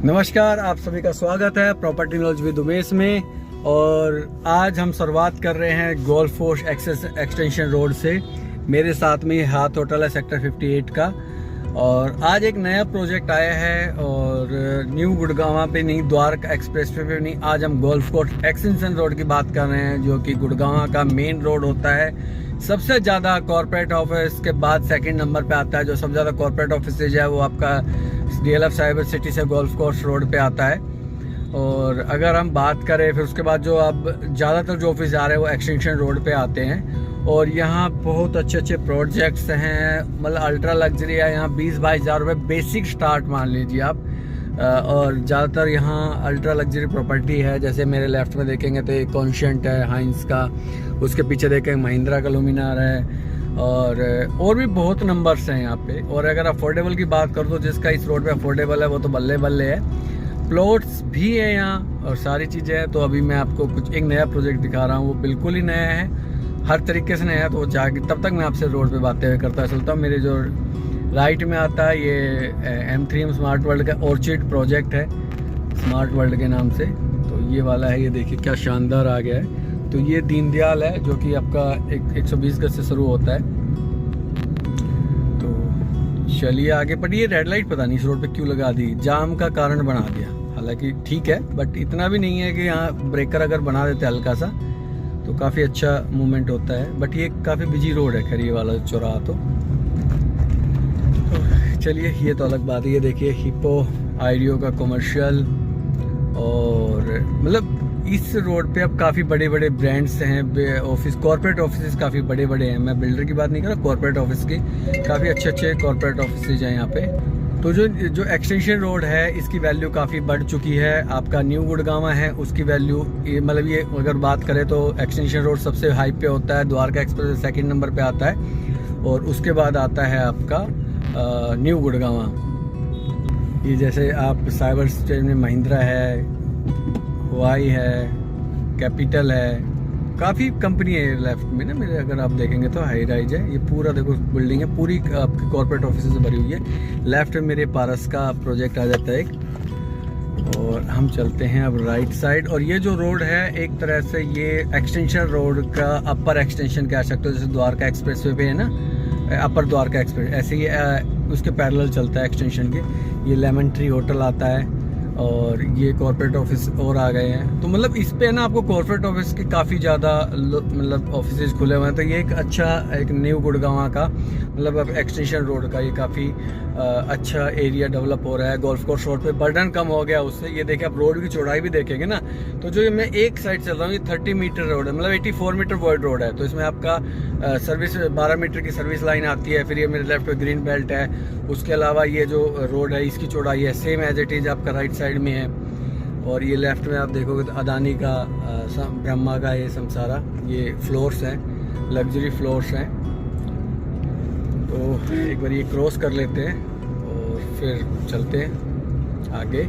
नमस्कार, आप सभी का स्वागत है प्रॉपर्टी नॉलेज विद उमेश में। और आज हम शुरुआत कर रहे हैं गोल्फ कोर्स एक्सटेंशन रोड से। मेरे साथ में हाथ होटल है सेक्टर 58 का। और आज एक नया प्रोजेक्ट आया है और न्यू गुड़गांव पे नहीं, द्वारका एक्सप्रेस पे नहीं, आज हम गोल्फ कोर्स एक्सटेंशन रोड की बात कर रहे हैं, जो कि गुड़गांव का मेन रोड होता है। सबसे ज़्यादा कॉर्पोरेट ऑफिस के बाद सेकंड नंबर पे आता है। जो सबसे ज़्यादा कॉर्पोरेट ऑफिस है वो आपका DLF साइबर सिटी से गोल्फ कोर्स रोड पे आता है। और अगर हम बात करें फिर उसके बाद जो अब ज़्यादातर जो ऑफिस आ रहे हैं वो एक्सटेंशन रोड पे आते हैं। और यहाँ बहुत अच्छे अच्छे प्रोजेक्ट्स हैं, मतलब अल्ट्रा लग्जरी है। यहाँ 20-22 हज़ार रुपये बेसिक स्टार्ट मान लीजिए आप। और ज़्यादातर यहाँ अल्ट्रा लग्जरी प्रॉपर्टी है। जैसे मेरे लेफ्ट में देखेंगे तो एक कॉन्शियंट है हाइंस का, उसके पीछे देखेंगे महिंद्रा का लुमिनार है। और भी बहुत नंबर्स हैं यहाँ पे। और अगर अफोर्डेबल की बात करूँ तो जिसका इस रोड पे अफोर्डेबल है वो तो बल्ले बल्ले है। प्लॉट्स भी है यहाँ और सारी चीज़ें हैं। तो अभी मैं आपको कुछ एक नया प्रोजेक्ट दिखा रहा हूँ, वो बिल्कुल ही नया है, हर तरीके से नया है। तो जाके तब तक मैं आपसे रोड पे बातें हुए करता चलता हूँ। मेरे जो राइट में आता है ये M3M स्मार्ट वर्ल्ड का ऑर्चिड प्रोजेक्ट है, स्मार्ट वर्ल्ड के नाम से। तो ये वाला है, ये देखिए क्या शानदार आ गया है। तो ये दीनदयाल है जो कि आपका 120 गज से शुरू होता है। तो चलिए आगे। पर ये रेड लाइट पता नहीं इस रोड पे क्यों लगा दी, जाम का कारण बना दिया। हालांकि ठीक है, बट इतना भी नहीं है कि यहाँ ब्रेकर अगर बना देते हल्का सा तो काफ़ी अच्छा मूवमेंट होता है। बट ये काफ़ी बिजी रोड है खैर, ये वाला चौराहा। तो चलिए, ये तो अलग बात है। ये देखिए हिप्पो आइडियो का कमर्शियल। और मतलब इस रोड पे अब काफ़ी बड़े बड़े ब्रांड्स हैं, ऑफिस कॉर्पोरेट ऑफिस काफ़ी बड़े बड़े हैं। मैं बिल्डर की बात नहीं कर रहा, कॉर्पोरेट ऑफिस की काफ़ी अच्छे अच्छे कॉर्पोरेट ऑफिस हैं यहाँ पे। तो जो एक्सटेंशन रोड है इसकी वैल्यू काफ़ी बढ़ चुकी है। आपका न्यू गुड़गांव है उसकी वैल्यू, मतलब ये अगर बात करें तो एक्सटेंशन रोड सबसे हाई पे होता है, द्वारका एक्सप्रेस सेकंड नंबर पे आता है। और उसके बाद आता है आपका न्यू गुड़गांव। ये जैसे आप साइबर सिटी में महिंद्रा है, हुआई है, कैपिटल है, काफ़ी कंपनी है लेफ्ट में ना मेरे। अगर आप देखेंगे तो हाई राइज है, ये पूरा देखो बिल्डिंग है, पूरी आपकी कॉर्पोरेट ऑफिस से भरी हुई है। लेफ्ट में मेरे पारस का प्रोजेक्ट आ जाता है एक। और हम चलते हैं अब राइट साइड। और ये जो रोड है एक तरह से ये एक्सटेंशन रोड का अपर एक्सटेंशन कह सकते हो। जैसे द्वारका एक्सप्रेस वे पे है ना, अपर द्वारका एक्सप्रेस, ऐसे ही उसके पैरेलल चलता है एक्सटेंशन के। ये लेमन ट्री होटल आता है और ये कॉर्पोरेट ऑफिस और आ गए हैं। तो मतलब इस पे ना आपको कॉर्पोरेट ऑफिस के काफ़ी ज़्यादा मतलब ऑफिस खुले हुए हैं। तो ये एक अच्छा एक न्यू गुड़गांव का मतलब अब एक्सटेंशन रोड का ये काफ़ी अच्छा एरिया डेवलप हो रहा है। गोल्फ कोर्स रोड पे बर्डन कम हो गया उससे। ये देखिए आप रोड की चौड़ाई भी देखेंगे ना, तो जो मैं एक साइड चल रहा हूँ ये 30 मीटर रोड है, मतलब 84 मीटर वर्ल्ड रोड है। तो इसमें आपका सर्विस 12 मीटर की सर्विस लाइन आती है। फिर ये मेरे लेफ्ट पे ग्रीन बेल्ट है। उसके अलावा ये जो रोड है इसकी चौड़ाई है सेम एज इट इज़ आपका राइट साइड में है। और ये लेफ्ट में आप देखोगे तो अदानी का ब्रह्मा का ये समसारा ये फ्लोर्स हैं, लग्जरी फ्लोर्स हैं। तो एक बार ये क्रॉस कर लेते हैं और फिर चलते हैं आगे।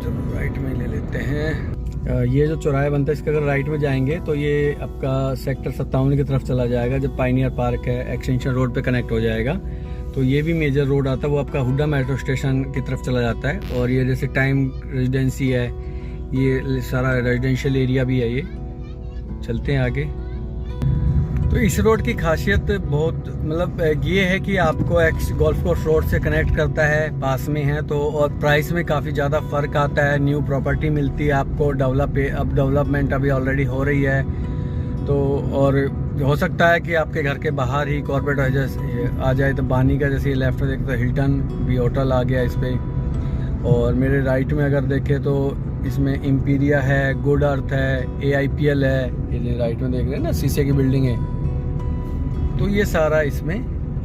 चलो राइट में ले लेते हैं। ये जो चौराहे बनता है इसके अगर राइट में जाएंगे तो ये आपका सेक्टर 57 की तरफ चला जाएगा। जब पाइनियर पार्क है एक्सटेंशन रोड पे कनेक्ट हो जाएगा तो ये भी मेजर रोड आता है, वो आपका हुड्डा मेट्रो स्टेशन की तरफ चला जाता है। और ये जैसे टाइम रेजिडेंसी है, ये सारा रेजिडेंशियल एरिया भी है। ये चलते हैं आगे। तो इस रोड की खासियत बहुत मतलब ये है कि आपको गोल्फ कोर्स रोड से कनेक्ट करता है, पास में है तो। और प्राइस में काफ़ी ज़्यादा फ़र्क आता है, न्यू प्रॉपर्टी मिलती है आपको। अब डेवलपमेंट अभी ऑलरेडी हो रही है। तो और हो सकता है कि आपके घर के बाहर ही कॉर्पोरेट आ जाए। तो बानी का जैसे लेफ्ट में देखते तो हिल्टन भी होटल आ गया इस पर। और मेरे राइट में अगर देखें तो इसमें इम्पीरिया है, गुड अर्थ है, AIPL है। ये राइट में देख रहे हैं ना शीशे की बिल्डिंग है। तो ये सारा इसमें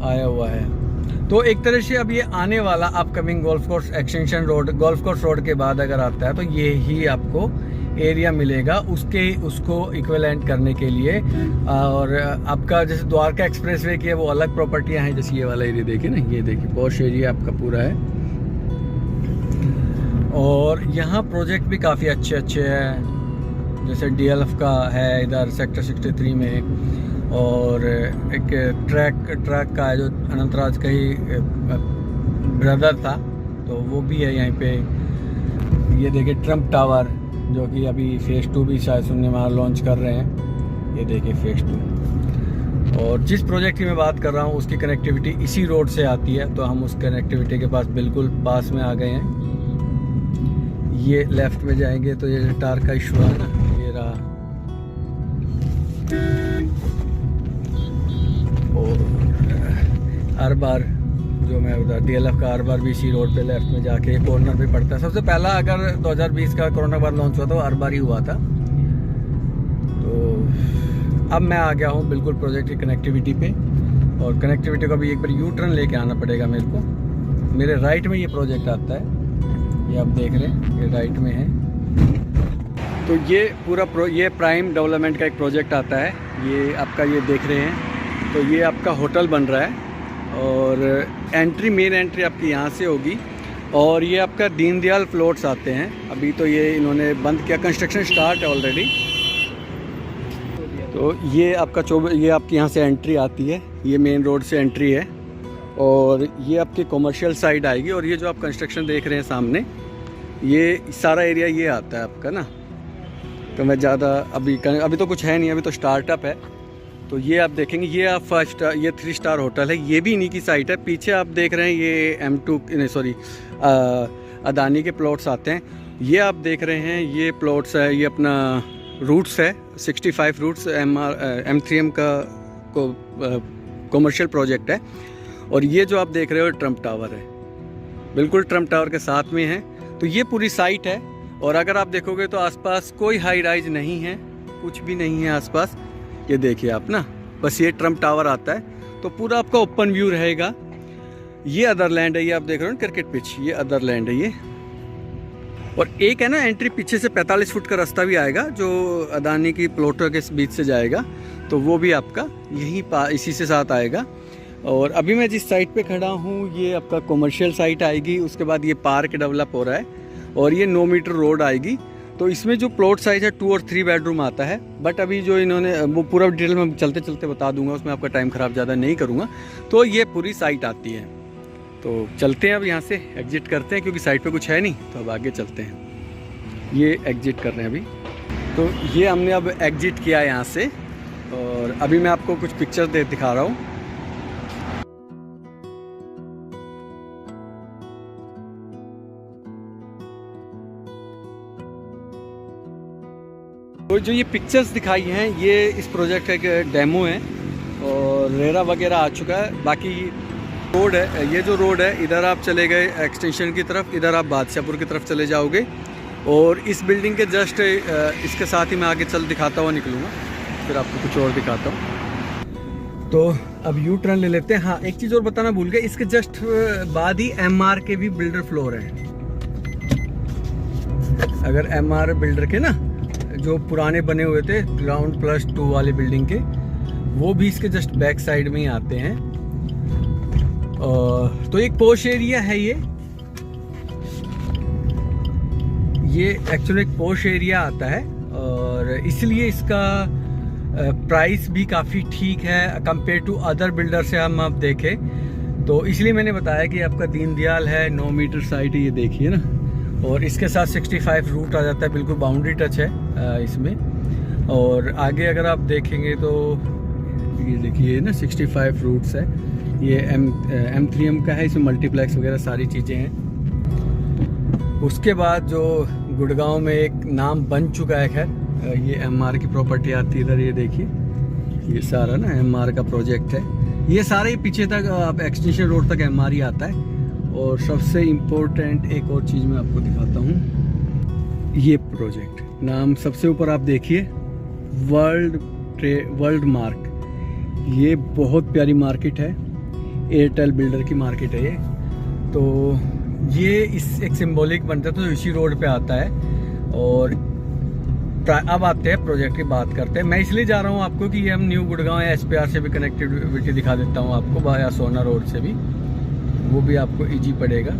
आया हुआ है। तो एक तरह से अब ये आने वाला upcoming golf course extension road, golf course road के बाद अगर आता है तो ये ही आपको एरिया मिलेगा उसको इक्विवेलेंट करने के लिए। और आपका जैसे द्वारका एक्सप्रेस वे की है वो अलग प्रॉपर्टियां हैं। जैसे ये वाला एरिया देखिए ना, ये देखिए पॉश एरिया आपका पूरा है। और यहाँ प्रोजेक्ट भी काफ़ी अच्छे अच्छे हैं। जैसे DLF का है इधर सेक्टर 63 में। और एक ट्रैक का है जो अनंतराज का ही ब्रदर था, तो वो भी है यहीं पे। ये देखिए ट्रम्प टावर, जो कि अभी फेज़ 2 भी शायद सुनने में लॉन्च कर रहे हैं। ये देखिए फेज़ 2। और जिस प्रोजेक्ट की मैं बात कर रहा हूँ उसकी कनेक्टिविटी इसी रोड से आती है, तो हम उस कनेक्टिविटी के पास बिल्कुल पास में आ गए हैं। ये लेफ़्ट में जाएंगे तो ये टार का इशू है ना, ये रहा। और हर बार जो मैं बता DLF का हर बार भी इसी रोड पे लेफ्ट में जाके कॉर्नर पे पड़ता है। सबसे पहला अगर 2020 का कोरोना के बाद लॉन्च हुआ था, हर बार ही हुआ था। तो अब मैं आ गया हूँ बिल्कुल प्रोजेक्ट की कनेक्टिविटी पे, और कनेक्टिविटी का भी एक बार यू टर्न लेके आना पड़ेगा मेरे को। मेरे राइट में ये प्रोजेक्ट आता है, ये आप देख रहे हैं, ये राइट में है। तो ये पूरा ये प्राइम डेवलपमेंट का एक प्रोजेक्ट आता है। ये आपका ये देख रहे हैं, तो ये आपका होटल बन रहा है, और मेन एंट्री आपकी यहाँ से होगी। और ये आपका दीनदयाल प्लॉट्स आते हैं। अभी तो ये इन्होंने बंद किया, कंस्ट्रक्शन स्टार्ट है ऑलरेडी। तो ये आपका ये आपकी यहाँ से एंट्री आती है, ये मेन रोड से एंट्री है। और ये आपकी कॉमर्शियल साइड आएगी। और ये जो आप कंस्ट्रक्शन देख रहे हैं सामने, ये सारा एरिया ये आता है आपका ना। तो मैं ज़्यादा अभी तो कुछ है नहीं, अभी तो स्टार्टअप है। तो ये आप देखेंगे, ये आप 5 स्टार, ये 3 स्टार होटल है। ये भी इन्हीं की साइट है। पीछे आप देख रहे हैं ये अदानी के प्लॉट्स आते हैं। ये आप देख रहे हैं ये प्लॉट्स है, ये अपना रूट्स है, 65 रूट्स M3M का कॉमर्शियल प्रोजेक्ट है। और ये जो आप देख रहे हो ट्रम्प टावर है, बिल्कुल ट्रम्प टावर के साथ में है। तो ये पूरी साइट है। और अगर आप देखोगे तो आसपास कोई हाई राइज नहीं है, कुछ भी नहीं है आसपास। ये देखिए आप ना, बस ये ट्रम्प टावर आता है। तो पूरा आपका ओपन व्यू रहेगा। ये अदर लैंड है, ये आप देख रहे हो क्रिकेट पिच, ये अदर लैंड है ये। और एक है ना एंट्री पीछे से 45 फुट का रास्ता भी आएगा, जो अदानी की प्लॉटों के बीच से जाएगा। तो वो भी आपका यहीं इसी से साथ आएगा। और अभी मैं जिस साइट पे खड़ा हूँ, ये आपका कॉमर्शियल साइट आएगी। उसके बाद ये पार्क डेवलप हो रहा है, और ये 9 मीटर रोड आएगी। तो इसमें जो प्लॉट साइज़ है 2 और 3 बेडरूम आता है। बट अभी जो इन्होंने वो पूरा डिटेल में चलते चलते बता दूंगा, उसमें आपका टाइम ख़राब ज़्यादा नहीं करूँगा। तो ये पूरी साइट आती है। तो चलते हैं अब यहाँ से एग्जिट करते हैं, क्योंकि साइट पे कुछ है नहीं। तो अब आगे चलते हैं। ये एग्जिट कर रहे हैं अभी। तो ये हमने अब एग्जिट किया है यहाँ से, और अभी मैं आपको कुछ पिक्चर्स दिखा रहा हूँ। तो जो ये पिक्चर्स दिखाई हैं, ये इस प्रोजेक्ट का एक डेमो है, और रेरा वगैरह आ चुका है। बाकी रोड है, ये जो रोड है, इधर आप चले गए एक्सटेंशन की तरफ, इधर आप बादशाहपुर की तरफ चले जाओगे। और इस बिल्डिंग के जस्ट इसके साथ ही मैं आगे चल दिखाता हुआ निकलूँगा, फिर आपको कुछ और दिखाता हूँ। तो अब यू टर्न ले लेते हैं। हाँ, एक चीज़ और बताना भूल गया, इसके जस्ट बाद ही MR के भी बिल्डर फ्लोर हैं। अगर MR बिल्डर के ना जो पुराने बने हुए थे ग्राउंड +2 वाले बिल्डिंग के, वो भी इसके जस्ट बैक साइड में ही आते हैं। तो एक पॉश एरिया है ये एक्चुअली एक पॉश एरिया आता है, और इसलिए इसका प्राइस भी काफ़ी ठीक है कंपेयर टू अदर बिल्डर से। हम आप देखें तो इसलिए मैंने बताया कि आपका दीनदयाल है, 9 मीटर साइट है, ये देखिए ना। और इसके साथ 65 रूट आ जाता है, बिल्कुल बाउंड्री टच है इसमें। और आगे अगर आप देखेंगे तो ये देखिए ना 65 रूट्स है। ये M3M का है, इसमें मल्टीप्लेक्स वगैरह सारी चीज़ें हैं। उसके बाद जो गुड़गांव में एक नाम बन चुका है, खैर ये MR की प्रॉपर्टी आती है इधर। ये देखिए, ये सारा ना MR का प्रोजेक्ट है। ये सारे पीछे तक आप एक्सटेंशन रोड तक MR ही आता है। और सबसे इम्पोर्टेंट एक और चीज़ मैं आपको दिखाता हूँ, ये प्रोजेक्ट नाम सबसे ऊपर आप देखिए, वर्ल्ड मार्क। ये बहुत प्यारी मार्केट है, एयरटेल बिल्डर की मार्केट है ये। तो ये इस एक सिंबॉलिक बनता है, तो इसी रोड पे आता है। और अब आते हैं प्रोजेक्ट की बात करते हैं। मैं इसलिए जा रहा हूँ आपको कि ये हम न्यू गुड़गांव या SPR से भी कनेक्टिविटी दिखा देता हूँ आपको, या सोना रोड से भी, वो भी आपको इजी पड़ेगा।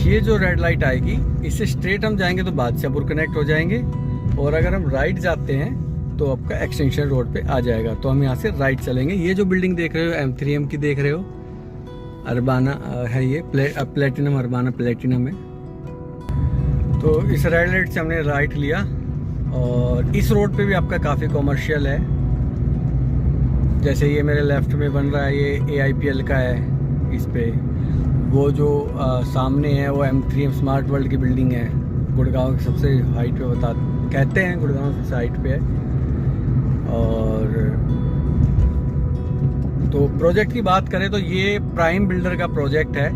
ये जो रेड लाइट आएगी, इससे स्ट्रेट हम जाएंगे तो बादशाहपुर कनेक्ट हो जाएंगे। और अगर हम राइट जाते हैं तो आपका एक्सटेंशन रोड पे आ जाएगा। तो हम यहाँ से राइट चलेंगे। ये जो बिल्डिंग देख रहे हो M3M की देख रहे हो, अरबाना है ये, प्लेटिनम अरबाना प्लेटिनम है। तो इस रेड लाइट से हमने राइट लिया और इस रोड पे भी आपका काफ़ी कॉमर्शियल है। जैसे ये मेरे लेफ़्ट में बन रहा है, ये AIPL का है। इस पे वो जो सामने है वो M3M स्मार्ट वर्ल्ड की बिल्डिंग है, गुड़गांव की सबसे हाइट पे कहते हैं गुड़गांव सबसे हाइट पे है। और तो प्रोजेक्ट की बात करें तो ये प्राइम बिल्डर का प्रोजेक्ट है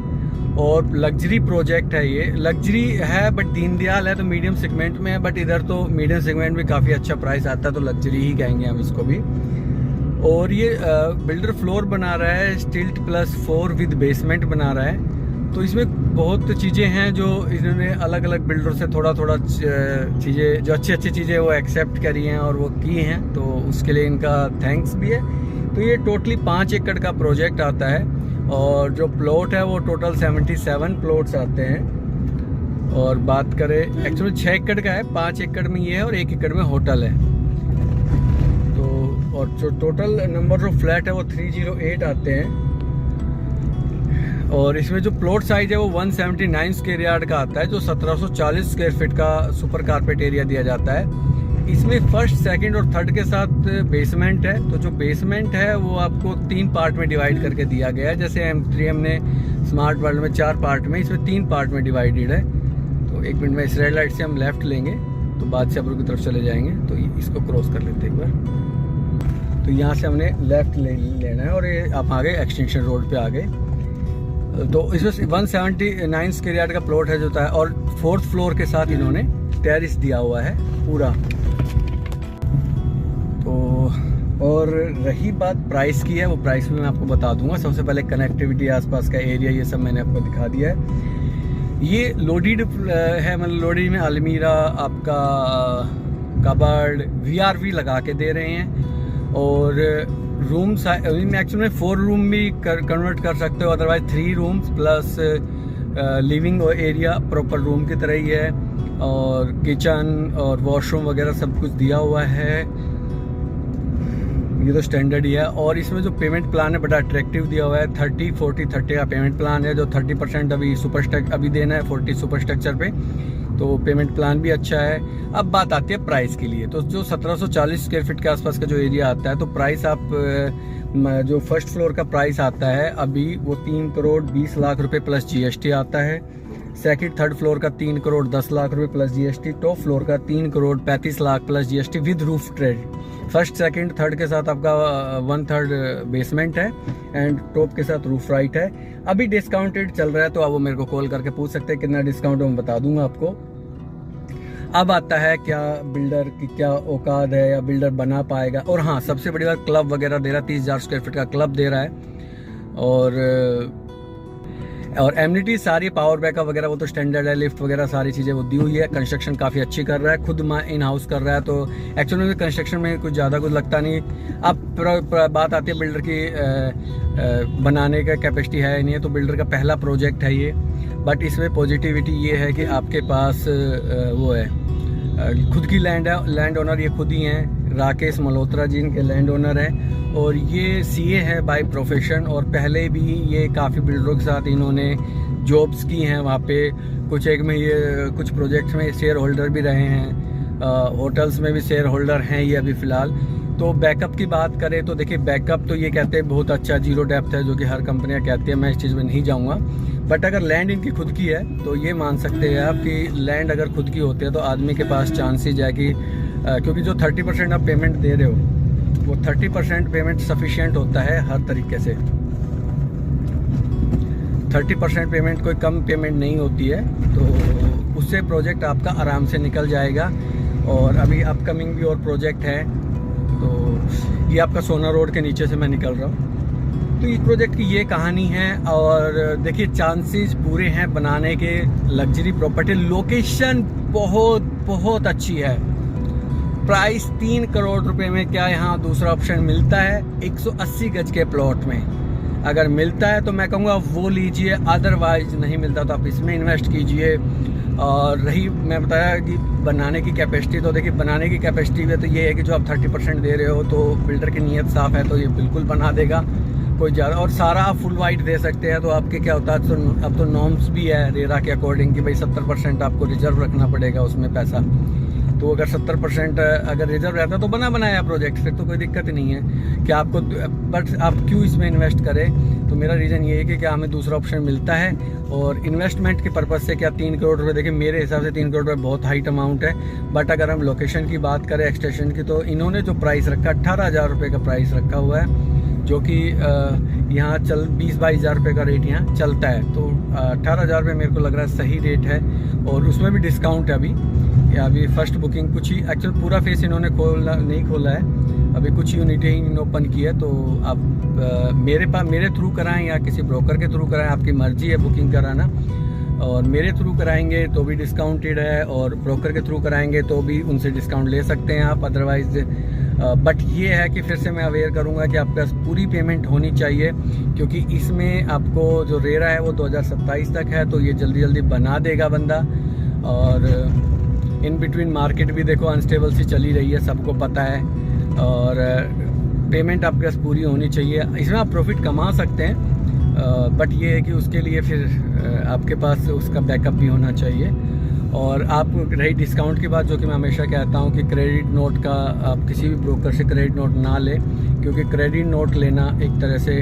और लग्जरी प्रोजेक्ट है। ये लग्जरी है बट दीनदयाल है तो मीडियम सेगमेंट में है, बट इधर तो मीडियम सेगमेंट में काफ़ी अच्छा प्राइस आता है तो लग्जरी ही कहेंगे हम इसको भी। और ये बिल्डर फ्लोर बना रहा है स्टिल्ट +4 विद बेसमेंट बना रहा है। तो इसमें बहुत चीज़ें हैं जो इन्होंने अलग अलग बिल्डर से थोड़ा चीज़ें जो अच्छी चीज़ें वो एक्सेप्ट करी हैं और वो की हैं, तो उसके लिए इनका थैंक्स भी है। तो ये टोटली 5 एकड़ का प्रोजेक्ट आता है और जो प्लॉट है वो टोटल 77 प्लॉट्स आते हैं। और बात करें एक्चुअली 6 एकड़ का है, 5 एकड़ में ये है और 1 एकड़ में होटल है। तो और जो टोटल नंबर ऑफ फ्लैट है वो 308 आते हैं। और इसमें जो प्लॉट साइज है वो 179 स्क्वायर यार्ड का आता है, जो 1740 स्क्वायर फीट का सुपर कारपेट एरिया दिया जाता है। इसमें फर्स्ट, सेकंड और थर्ड के साथ बेसमेंट है। तो जो बेसमेंट है वो आपको 3 पार्ट में डिवाइड करके दिया गया है। जैसे M3M ने स्मार्ट वर्ल्ड में 4 पार्ट में, इसमें 3 पार्ट में डिवाइडेड है। तो 1 मिनट में इस रेड लाइट से हम लेफ्ट लेंगे तो बादशाहपुर की तरफ चले जाएंगे। तो इसको क्रॉस कर लेते हैं एक बार। तो यहाँ से हमने लेफ्ट लेना है और ये आप आगे एक्सटेंशन रोड पे आ गए। तो इसमें 179 स्क्वायर यार्ड का प्लॉट है जो था, और 4th फ्लोर के साथ इन्होंने टेरिस दिया हुआ है पूरा। तो और रही बात प्राइस की है, वो प्राइस भी मैं आपको बता दूंगा। सबसे पहले कनेक्टिविटी, आसपास का एरिया, ये सब मैंने आपको दिखा दिया है। ये लोडेड है, मतलब लोडेड में अलमीरा, आपका कबर्ड, VRV लगा के दे रहे हैं। और रूम्स एक्चुअली में 4 रूम भी कन्वर्ट कर सकते हो, otherwise 3 rooms plus living area proper room की तरह ही है। और किचन और वॉशरूम वगैरह सब कुछ दिया हुआ है। ये तो स्टैंडर्ड ही है। और इसमें जो पेमेंट प्लान है बड़ा अट्रैक्टिव दिया हुआ है। 30-40-30 का पेमेंट प्लान है, जो 30% अभी अभी देना है 40 सुपर स्ट्रक्चर पे। तो पेमेंट प्लान भी अच्छा है। अब बात आती है प्राइस के लिए। तो जो 1740 स्क्वायर फीट के आसपास का जो एरिया आता है, तो प्राइस आप जो फर्स्ट फ्लोर का प्राइस आता है अभी वो 3 करोड़ 20 लाख रुपए प्लस GST आता है। सेकंड, थर्ड फ्लोर का 3 करोड़ 10 लाख रुपए प्लस GST। टॉप फ्लोर का 3 crore 35 lakh plus GST with roof trade. First, second, third के साथ आपका 1/3 बेसमेंट है एंड टॉप के साथ रूफ राइट है। अभी डिस्काउंटेड चल रहा है, तो आप वो मेरे को कॉल करके पूछ सकते हैं कितना डिस्काउंट मैं बता दूंगा आपको। अब आता है क्या बिल्डर की क्या औकात है या बिल्डर बना पाएगा। और हाँ, सबसे बड़ी बात, क्लब वगैरह दे रहा है, 30,000 स्क्वायर फीट का क्लब दे रहा है। और एमिनिटी सारी, पावर बैकअप वगैरह वो तो स्टैंडर्ड है, लिफ्ट वगैरह सारी चीज़ें वो दी हुई है। कंस्ट्रक्शन काफ़ी अच्छी कर रहा है, खुद इन हाउस कर रहा है। तो एक्चुअली में कंस्ट्रक्शन में कुछ ज़्यादा कुछ लगता नहीं। अब बात आती है बिल्डर की बनाने का कैपेसिटी है नहीं है, तो बिल्डर का पहला प्रोजेक्ट है ये। बट इसमें पॉजिटिविटी ये है कि आपके पास वो है, खुद की लैंड है, लैंड ओनर ये खुद ही हैं, राकेश मल्होत्रा जी इनके लैंड ओनर हैं। और ये CA है बाय प्रोफेशन, और पहले भी ये काफ़ी बिल्डरों के साथ इन्होंने जॉब्स की हैं वहाँ पे। कुछ कुछ प्रोजेक्ट्स में शेयर होल्डर भी रहे हैं, होटल्स में भी शेयर होल्डर हैं ये अभी फ़िलहाल। तो बैकअप की बात करें तो देखिए, बैकअप तो ये कहते हैं बहुत अच्छा, 0 डेप्थ है, जो कि हर कंपनियाँ कहती है। मैं इस चीज़ में नहीं जाऊँगा, बट अगर लैंड इनकी खुद की है तो ये मान सकते हैं आप कि लैंड अगर खुद की होती है तो आदमी के पास चांसेस है कि क्योंकि जो 30% आप पेमेंट दे रहे हो वो 30% पेमेंट सफिशिएंट होता है हर तरीके से। 30% पेमेंट कोई कम पेमेंट नहीं होती है, तो उससे प्रोजेक्ट आपका आराम से निकल जाएगा। और अभी अपकमिंग भी और प्रोजेक्ट है। तो ये आपका सोना रोड के नीचे से मैं निकल रहा हूँ। तो इस प्रोजेक्ट की ये कहानी है। और देखिए, चांसेस पूरे हैं बनाने के। लग्जरी प्रॉपर्टी, लोकेशन बहुत अच्छी है। प्राइस 3 करोड़ रुपए में क्या यहाँ दूसरा ऑप्शन मिलता है? 180 गज के प्लॉट में अगर मिलता है तो मैं कहूँगा वो लीजिए, अदरवाइज नहीं मिलता तो आप इसमें इन्वेस्ट कीजिए। और रही मैं बताया कि बनाने की कैपेसिटी, तो देखिए बनाने की कैपेसिटी में तो ये है कि जो आप 30% दे रहे हो तो बिल्डर की नीयत साफ़ है तो ये बिल्कुल बना देगा। कोई ज़्यादा, और सारा आप फुल वाइट दे सकते हैं तो आपके क्या होता है, तो अब तो नॉर्म्स भी है रेरा के अकॉर्डिंग कि भाई 70% आपको रिजर्व रखना पड़ेगा उसमें पैसा। तो अगर 70% अगर रिजर्व रहता तो बना बनाया प्रोजेक्ट, फिर तो कोई दिक्कत नहीं है कि आपको, बट आप क्यों इसमें इन्वेस्ट करें। तो मेरा रीज़न ये है कि क्या हमें दूसरा ऑप्शन मिलता है, और इन्वेस्टमेंट के पर्पज़ से क्या 3 करोड़ रुपए, देखिए मेरे हिसाब से 3 करोड़ रुपए बहुत हाइट अमाउंट है। बट अगर हम लोकेशन की बात करें एक्सटेंशन की, तो इन्होंने जो प्राइस रखा 18,000 रुपये का प्राइस रखा हुआ है, जो कि यहाँ 20-22 हज़ार रुपये का रेट यहाँ चलता है। तो 18,000 रुपये मेरे को लग रहा है सही रेट है, और उसमें भी डिस्काउंट है अभी। या अभी फर्स्ट बुकिंग कुछ ही, एक्चुअल पूरा फेस इन्होंने नहीं खोला है, अभी कुछ यूनिटें ही ओपन की है। तो आप मेरे थ्रू कराएं या किसी ब्रोकर के थ्रू कराएं, आपकी मर्ज़ी है बुकिंग कराना। और मेरे थ्रू कराएंगे तो भी डिस्काउंटेड है, और ब्रोकर के थ्रू कराएंगे तो भी उनसे डिस्काउंट ले सकते हैं आप अदरवाइज़। बट ये है कि फिर से मैं अवेयर करूँगा कि आपके पास पूरी पेमेंट होनी चाहिए, क्योंकि इसमें आपको जो रेरा है वो 2027 तक है, तो ये जल्दी जल्दी बना देगा बंदा। और इन बिटवीन मार्केट भी देखो अनस्टेबल सी चली रही है, सबको पता है, और पेमेंट आपके पास पूरी होनी चाहिए। इसमें आप प्रॉफिट कमा सकते हैं, बट ये है कि उसके लिए फिर आपके पास उसका बैकअप भी होना चाहिए। और आप रही डिस्काउंट की बात, जो कि मैं हमेशा कहता हूँ कि क्रेडिट नोट का आप किसी भी ब्रोकर से क्रेडिट नोट ना लें, क्योंकि क्रेडिट नोट लेना एक तरह से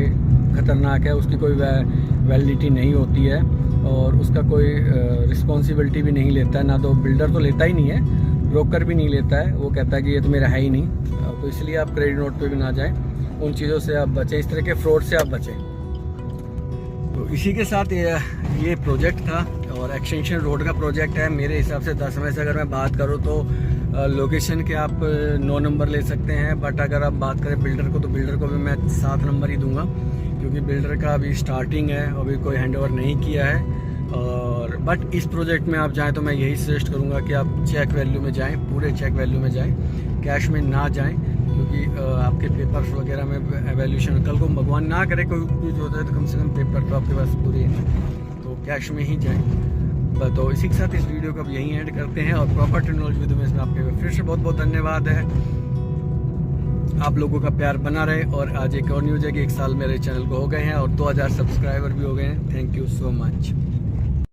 ख़तरनाक है। उसकी कोई वैलिडिटी नहीं होती है, और उसका कोई रिस्पॉन्सिबिलिटी भी नहीं लेता है, ना तो बिल्डर तो लेता ही नहीं है, ब्रोकर भी नहीं लेता है, वो कहता है कि ये तो मेरा है ही नहीं। तो इसलिए आप क्रेडिट नोट पे भी ना जाएं, उन चीज़ों से आप बचें, इस तरह के फ्रॉड से आप बचें। तो इसी के साथ ये प्रोजेक्ट था, और एक्सटेंशन रोड का प्रोजेक्ट है। मेरे हिसाब से 10 में से अगर मैं बात करूँ तो लोकेशन के आप 9 नंबर ले सकते हैं, बट अगर आप बात करें बिल्डर को, तो बिल्डर को भी मैं 7 नंबर ही दूंगा, क्योंकि बिल्डर का अभी स्टार्टिंग है, अभी कोई हैंडओवर नहीं किया है। और बट इस प्रोजेक्ट में आप जाएं तो मैं यही सजेस्ट करूंगा कि आप चेक वैल्यू में जाएं, पूरे चेक वैल्यू में जाएं, कैश में ना जाएं, क्योंकि आपके पेपर्स वगैरह में एवैल्यूएशन, कल को भगवान ना करे कोई कुछ होता है तो कम से कम पेपर तो आपके पास पूरे हैं, तो कैश में ही जाएं। तो इसी के साथ इस वीडियो को अब यहीं एंड करते हैं, और प्रॉपर टेक्नोलॉजी वीडियो में इसमें आपके फिर से बहुत बहुत धन्यवाद है। आप लोगों का प्यार बना रहे। और आज एक और न्यूज़ है कि 1 साल मेरे चैनल को हो गए हैं, और 2000 सब्सक्राइबर भी हो गए हैं। Thank you so much.